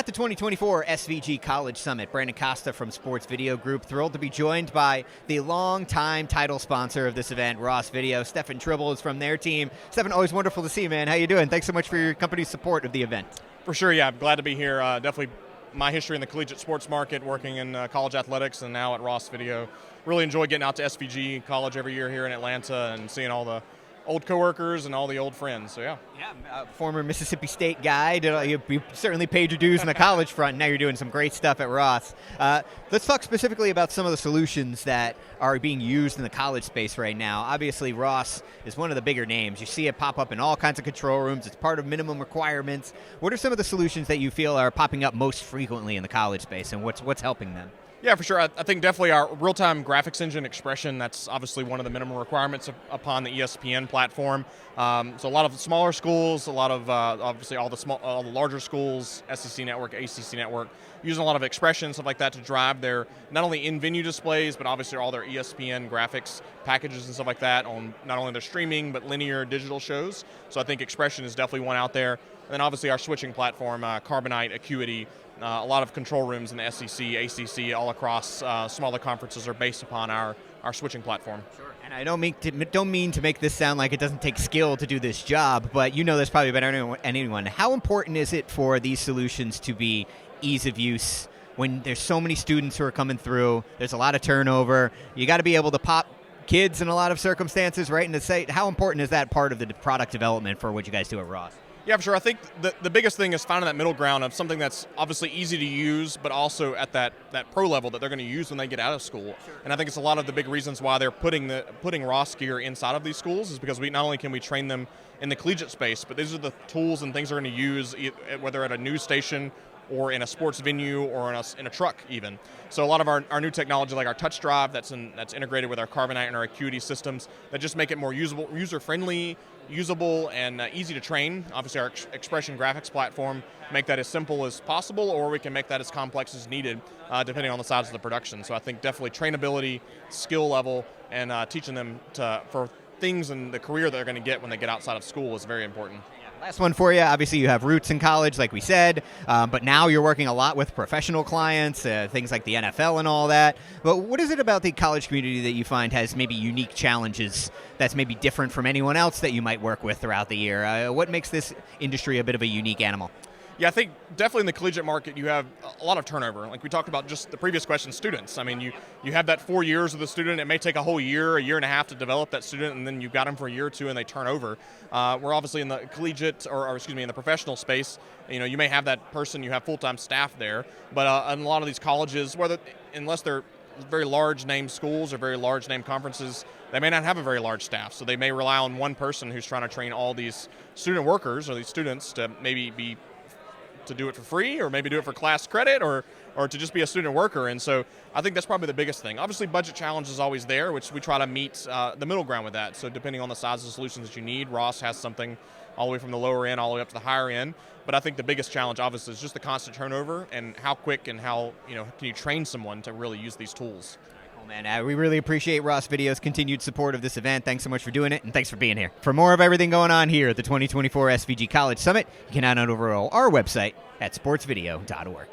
At the 2024 SVG College Summit, Brandon Costa from Sports Video Group, thrilled to be joined by the longtime title sponsor of this event, Ross Video. Stefan Tribble is from their team. Stefan, always wonderful to see you, man. How you doing? Thanks so much for your company's support of the event. For sure, yeah. I'm glad to be here. Definitely my history in the collegiate sports market, working in college athletics and now at Ross Video. Really enjoy getting out to SVG College every year here in Atlanta and seeing all the old coworkers and all the old friends, so yeah. Yeah, former Mississippi State guy. You certainly paid your dues on the college front. Now you're doing some great stuff at Ross. Let's talk specifically about some of the solutions that are being used in the college space right now. Obviously, Ross is one of the bigger names. You see it pop up in all kinds of control rooms. It's part of minimum requirements. What are some of the solutions that you feel are popping up most frequently in the college space, and what's helping them? Yeah, for sure. I think definitely our real-time graphics engine expression, that's obviously one of the minimum requirements upon the ESPN platform. So a lot of smaller schools, a lot of obviously all the larger schools, SEC network, ACC network, using a lot of expression, stuff like that to drive their not only in-venue displays, but obviously all their ESPN graphics packages and stuff like that on not only their streaming, but linear digital shows. So I think expression is definitely one out there. And then obviously our switching platform, Carbonite, Acuity, a lot of control rooms in the SEC, ACC, all across smaller conferences are based upon our switching platform. Sure. And I don't mean to make this sound like it doesn't take skill to do this job, but you know this probably better than anyone. How important is it for these solutions to be ease of use when there's so many students who are coming through? There's a lot of turnover. You got to be able to pop kids in a lot of circumstances right in the site. How important is that part of the product development for what you guys do at Ross? Yeah, for sure. I think the biggest thing is finding that middle ground of something that's obviously easy to use, but also at that pro level that they're going to use when they get out of school. Sure. And I think it's a lot of the big reasons why they're putting Ross gear inside of these schools is because not only can we train them in the collegiate space, but these are the tools and things they're going to use, whether at a news station or in a sports venue or in a truck even. So a lot of our new technology, like our touch drive that's integrated with our Carbonite and our Acuity systems, that just make it more user-friendly, usable, and easy to train. Obviously our expression graphics platform make that as simple as possible, or we can make that as complex as needed, depending on the size of the production. So I think definitely trainability, skill level, and teaching them for things in the career they're going to get when they get outside of school is very important. Last one for you. Obviously, you have roots in college, like we said, but now you're working a lot with professional clients, things like the NFL and all that. But what is it about the college community that you find has maybe unique challenges that's maybe different from anyone else that you might work with throughout the year? What makes this industry a bit of a unique animal? Yeah, I think definitely in the collegiate market you have a lot of turnover. Like we talked about just the previous question, students. I mean, you have that 4 years of the student. It may take a year and a half to develop that student, and then you've got them for a year or two and they turn over. We're obviously in the collegiate, in the professional space. You may have that person, you have full-time staff there, but in a lot of these colleges, unless they're very large name schools or very large name conferences, they may not have a very large staff. So they may rely on one person who's trying to train all these student workers or these students to maybe to do it for free, or maybe do it for class credit, or to just be a student worker. And so I think that's probably the biggest thing. Obviously, budget challenge is always there, which we try to meet the middle ground with that. So depending on the size of the solutions that you need, Ross has something all the way from the lower end all the way up to the higher end. But I think the biggest challenge, obviously, is just the constant turnover and how quick and how can you train someone to really use these tools. Man, we really appreciate Ross Video's continued support of this event. Thanks so much for doing it, and thanks for being here. For more of everything going on here at the 2024 SVG College Summit, you can head on over to our website at sportsvideo.org.